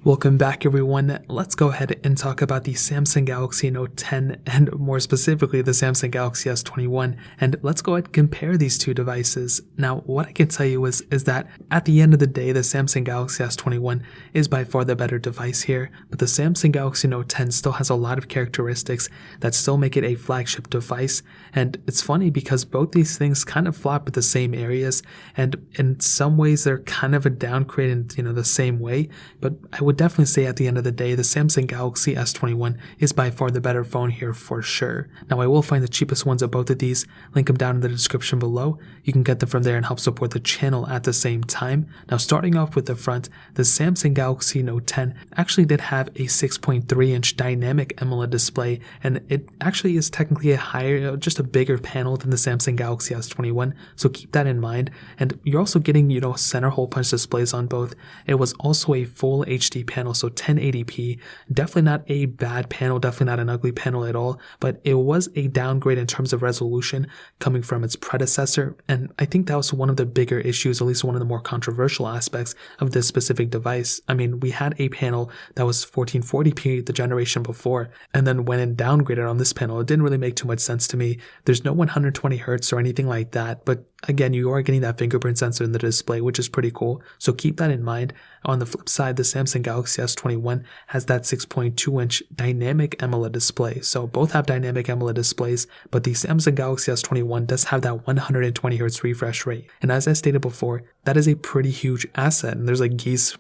Welcome back everyone. Let's go ahead and talk about the Samsung Galaxy Note 10 and more specifically the Samsung Galaxy S21, and let's go ahead and compare these two devices. Now what I can tell you is that at the end of the day the Samsung Galaxy S21 is by far the better device here, but the Samsung Galaxy Note 10 still has a lot of characteristics that still make it a flagship device. And it's funny because both these things kind of flop at the same areas, and in some ways they're kind of a downgrade in the same way, but I would definitely say at the end of the day the Samsung Galaxy S21 is by far the better phone here for sure. Now I will find the cheapest ones of both of these, link them down in the description below. You can get them from there and help support the channel at the same time. Now starting off with the front, the Samsung Galaxy Note 10 actually did have a 6.3-inch dynamic AMOLED display, and it actually is technically a higher, just a bigger panel than the Samsung Galaxy S21, so keep that in mind. And you're also getting center hole punch displays on both. It was also a full HD panel, so 1080p. Definitely not a bad panel, definitely not an ugly panel at all, but it was a downgrade in terms of resolution coming from its predecessor, and I think that was one of the bigger issues, at least one of the more controversial aspects of this specific device. I mean, we had a panel that was 1440p the generation before, and then when it downgraded on this panel, it didn't really make too much sense to me. There's no 120 Hz or anything like that, but again, you are getting that fingerprint sensor in the display, which is pretty cool, so keep that in mind. On the flip side, the Samsung Galaxy S21 has that 6.2-inch dynamic AMOLED display. So both have dynamic AMOLED displays, but the Samsung Galaxy S21 does have that 120 Hz refresh rate. And as I stated before, that is a pretty huge asset. And there's like geese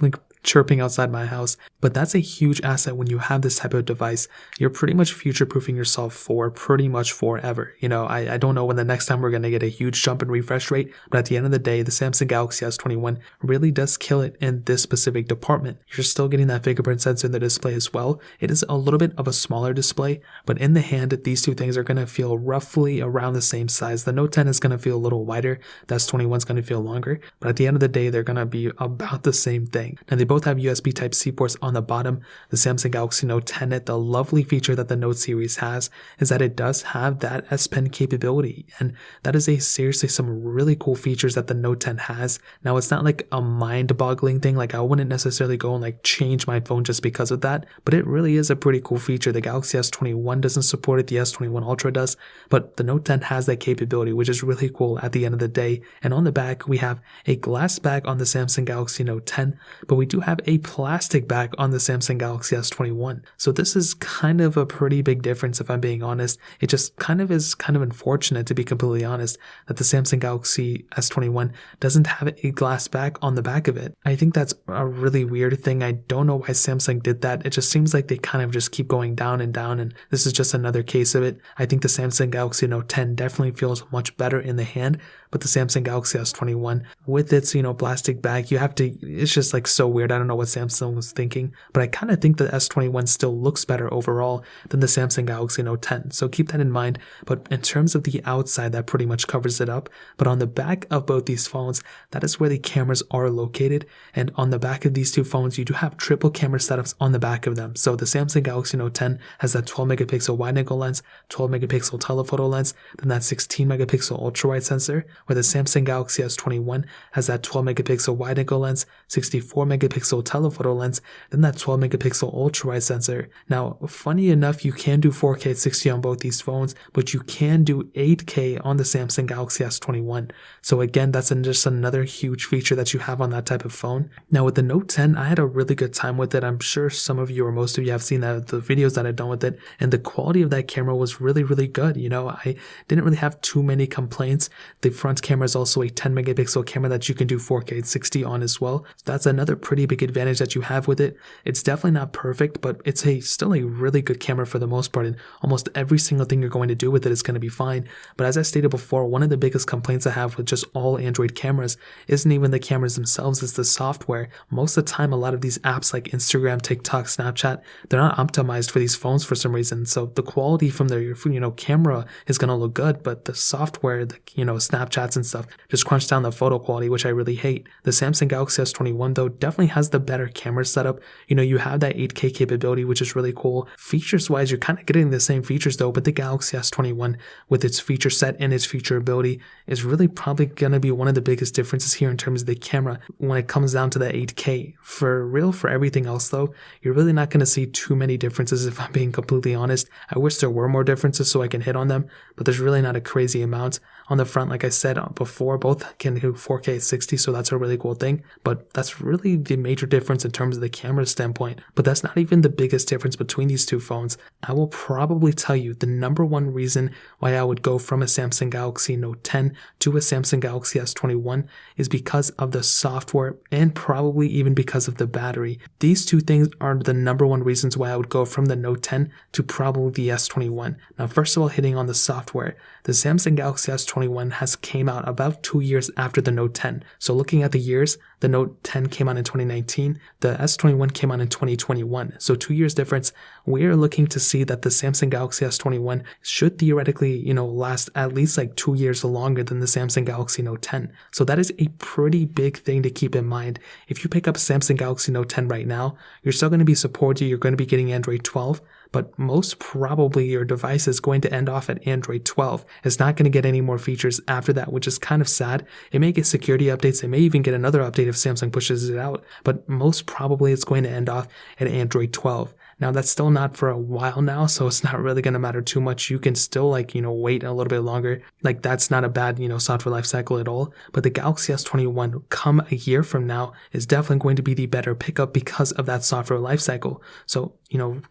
like chirping outside my house, but that's a huge asset when you have this type of device. You're pretty much future-proofing yourself for pretty much forever. I don't know when the next time we're going to get a huge jump in refresh rate, but at the end of the day, the Samsung Galaxy S21 really does kill it in this specific department. You're still getting that fingerprint sensor in the display as well. It is a little bit of a smaller display, but in the hand, these two things are going to feel roughly around the same size. The Note 10 is going to feel a little wider, the S21 is going to feel longer, but at the end of the day, they're going to be about the same thing. Now, they both have USB Type-C ports on the bottom. The Samsung Galaxy Note 10, the lovely feature that the Note series has is that it does have that S Pen capability, and that is seriously some really cool features that the Note 10 has. Now, it's not like a mind-boggling thing, like I wouldn't necessarily go and change my phone just because of that, but it really is a pretty cool feature. The Galaxy S21 doesn't support it, the S21 Ultra does, but the Note 10 has that capability, which is really cool at the end of the day. And on the back, we have a glass back on the Samsung Galaxy Note 10, but we do have a plastic back on the Samsung Galaxy S21. So this is kind of a pretty big difference if I'm being honest. It just is unfortunate, to be completely honest, that the Samsung Galaxy S21 doesn't have a glass back on the back of it. I think that's a really weird thing. I don't know why Samsung did that. It just seems like they kind of just keep going down and down, and this is just another case of it. I think the Samsung Galaxy Note 10 definitely feels much better in the hand, but the Samsung Galaxy S21 with its plastic back, it's just so weird. I don't know what Samsung was thinking, but I kind of think the S21 still looks better overall than the Samsung Galaxy Note 10, so keep that in mind. But in terms of the outside, that pretty much covers it up. But on the back of both these phones, that is where the cameras are located, and on the back of these two phones, you do have triple camera setups on the back of them. So the Samsung Galaxy Note 10 has that 12 megapixel wide angle lens, 12 megapixel telephoto lens, then that 16 megapixel ultra wide sensor, where the Samsung Galaxy S21 has that 12 megapixel wide angle lens, 64 megapixel telephoto lens, then that 12 megapixel ultra wide sensor. Now, funny enough, you can do 4K at 60 on both these phones, but you can do 8K on the Samsung Galaxy S21. So again, that's just another huge feature that you have on that type of phone. Now with the Note 10, I had a really good time with it. I'm sure some of you or most of you have seen the videos that I've done with it, and the quality of that camera was really, really good. I didn't really have too many complaints. The front camera is also a 10 megapixel camera that you can do 4K at 60 on as well. So that's another pretty big advantage that you have with it. It's definitely not perfect, but it's still a really good camera for the most part, and almost every single thing you're going to do with it is going to be fine. But as I stated before, one of the biggest complaints I have with just all Android cameras isn't even the cameras themselves, it's the software. Most of the time, a lot of these apps like Instagram, TikTok, Snapchat, they're not optimized for these phones for some reason. So the quality from their camera is going to look good, but the software, Snapchats and stuff just crunch down the photo quality, which I really hate. The Samsung Galaxy S21 though definitely has has the better camera setup. You have that 8K capability, which is really cool. Features wise, you're kind of getting the same features though, but the Galaxy S21 with its feature set and its feature ability is really probably going to be one of the biggest differences here in terms of the camera when it comes down to that 8K. For everything else though, you're really not going to see too many differences if I'm being completely honest. I wish there were more differences so I can hit on them, but there's really not a crazy amount. On the front, like I said before, both can do 4K 60, so that's a really cool thing, but that's really the major difference in terms of the camera standpoint. But that's not even the biggest difference between these two phones. I will probably tell you the number one reason why I would go from a Samsung Galaxy Note 10 to a Samsung Galaxy S21 is because of the software and probably even because of the battery. These two things are the number one reasons why I would go from the Note 10 to probably the S21. Now, first of all, hitting on the software, the Samsung Galaxy S21 has came out about 2 years after the Note 10. So looking at the years, the Note 10 came out in 2019, the S21 came out in 2021. So 2 years difference. We're looking to see that the Samsung Galaxy S21 should theoretically, last at least like 2 years longer than the Samsung Galaxy Note 10. So that is a pretty big thing to keep in mind. If you pick up a Samsung Galaxy Note 10 right now, you're still going to be supported, you're going to be getting Android 12, but most probably your device is going to end off at Android 12. It's not going to get any more features after that, which is kind of sad. It may get security updates. It may even get another update if Samsung pushes it out, but most probably it's going to end off at Android 12. Now, that's still not for a while now, so it's not really going to matter too much. You can still wait a little bit longer. That's not a bad, software life cycle at all. But the Galaxy S21 come a year from now is definitely going to be the better pickup because of that software life cycle. So,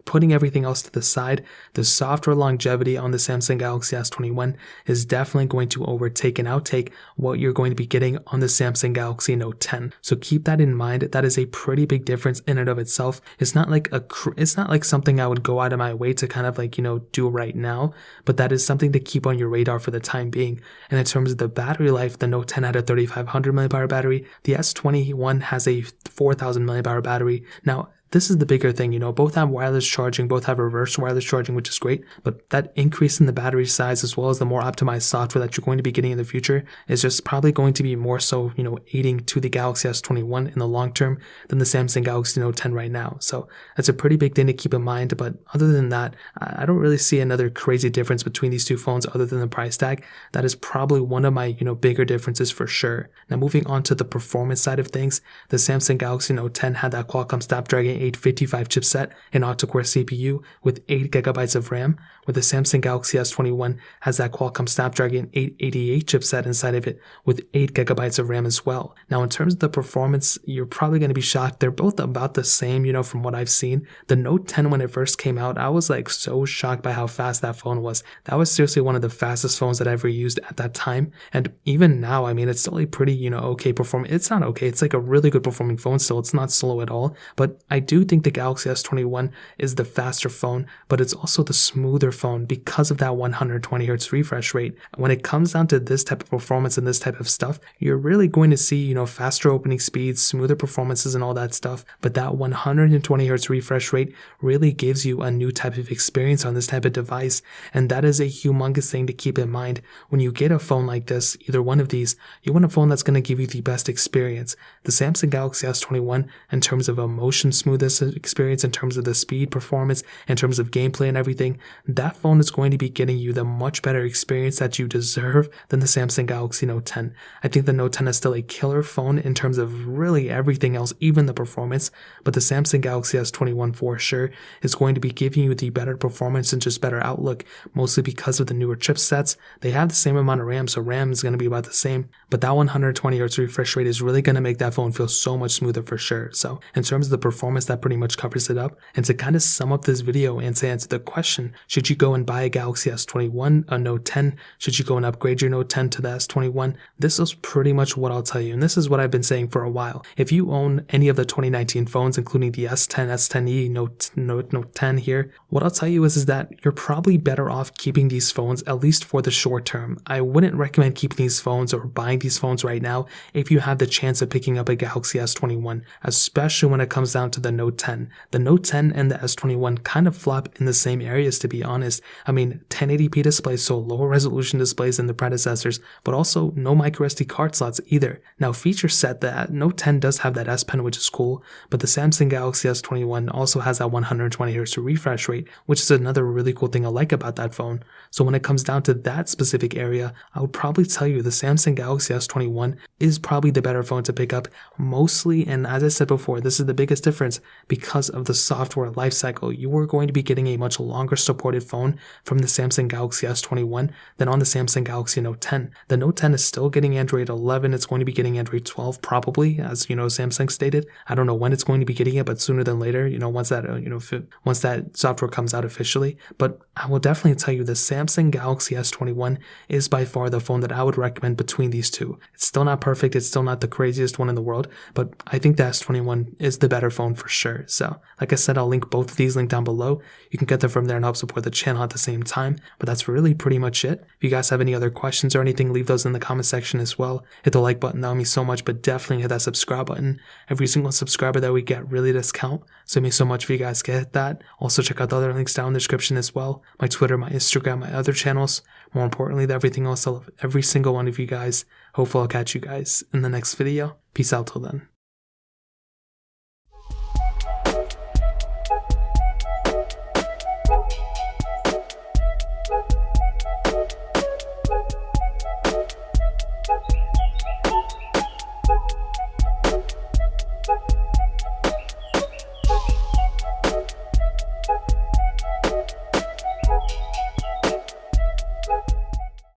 putting everything else to the side, the software longevity on the Samsung Galaxy S21 is definitely going to overtake and outtake what you're going to be getting on the Samsung Galaxy Note 10. So keep that in mind. That is a pretty big difference in and of itself. It's not like something I would go out of my way to kind of do right now, but that is something to keep on your radar for the time being. And in terms of the battery life, the Note 10 had a 3500 mAh battery. The S21 has a 4000 mAh battery. Now, this is the bigger thing, both have wireless charging, both have reverse wireless charging, which is great, but that increase in the battery size as well as the more optimized software that you're going to be getting in the future is just probably going to be more so, aiding to the Galaxy S21 in the long term than the Samsung Galaxy Note 10 right now. So that's a pretty big thing to keep in mind, but other than that, I don't really see another crazy difference between these two phones other than the price tag. That is probably one of my, bigger differences for sure. Now, moving on to the performance side of things, the Samsung Galaxy Note 10 had that Qualcomm Snapdragon 855 chipset and octa-core CPU with 8GB of RAM, where the Samsung Galaxy S21 has that Qualcomm Snapdragon 888 chipset inside of it with 8GB of RAM as well. Now, in terms of the performance, you're probably going to be shocked. They're both about the same, from what I've seen. The Note 10, when it first came out, I was so shocked by how fast that phone was. That was seriously one of the fastest phones that I ever used at that time. And even now, it's still a pretty, okay performing. It's not okay. It's a really good performing phone still. It's not slow at all. But I do think the Galaxy S21 is the faster phone, but it's also the smoother phone because of that 120Hz refresh rate. When it comes down to this type of performance and this type of stuff, you're really going to see, faster opening speeds, smoother performances and all that stuff. But that 120Hz refresh rate really gives you a new type of experience on this type of device. And that is a humongous thing to keep in mind. When you get a phone like this, either one of these, you want a phone that's going to give you the best experience. The Samsung Galaxy S21, in terms of emotion smoothness experience, in terms of the speed performance, in terms of gameplay and everything, that phone is going to be getting you the much better experience that you deserve than the Samsung Galaxy Note 10. I think the Note 10 is still a killer phone in terms of really everything else, even the performance, but the Samsung Galaxy S21 for sure is going to be giving you the better performance and just better outlook, mostly because of the newer chipsets. They have the same amount of RAM, so RAM is going to be about the same, but that 120Hz refresh rate is really going to make that phone feel so much smoother for sure. So in terms of the performance, that pretty much covers it up. And to kind of sum up this video and to answer the question, should you go and buy a Galaxy S21, a Note 10? Should you go and upgrade your Note 10 to the S21? This is pretty much what I'll tell you, and this is what I've been saying for a while. If you own any of the 2019 phones, including the S10, S10e, Note 10 here, what I'll tell you is that you're probably better off keeping these phones, at least for the short term. I wouldn't recommend keeping these phones or buying these phones right now if you have the chance of picking up a Galaxy S21, especially when it comes down to the Note 10. The Note 10 and the S21 kind of flop in the same areas, to be honest. I mean, 1080p displays, so lower resolution displays than the predecessors, but also no microSD card slots either. Now, feature set, that Note 10 does have that S Pen, which is cool, but the Samsung Galaxy S21 also has that 120Hz refresh rate, which is another really cool thing I like about that phone. So when it comes down to that specific area, I would probably tell you the Samsung Galaxy S21 is probably the better phone to pick up, mostly, and as I said before, this is the biggest difference because of the software lifecycle. You are going to be getting a much longer supported phone from the Samsung Galaxy S21 than on the Samsung Galaxy Note 10. The Note 10 is still getting Android 11. It's going to be getting Android 12 probably, as Samsung stated. I don't know when it's going to be getting it, but sooner than later, once that software comes out officially. But I will definitely tell you the Samsung Galaxy S21 is by far the phone that I would recommend between these two. It's still not perfect. It's still not the craziest one in the world, but I think the S21 is the better phone for sure. So like I said, I'll link both of these linked down below. You can get them from there and help support the channel at the same time. But that's really pretty much it. If you guys have any other questions or anything, leave those in the comment section as well. Hit the like button, that would mean so much, but definitely hit that subscribe button. Every single subscriber that we get really does count. So it means so much if you guys can hit that. Also check out the other links down in the description as well. My Twitter, my Instagram, my other channels. More importantly than everything else, I love every single one of you guys. Hopefully I'll catch you guys in the next video. Peace out till then.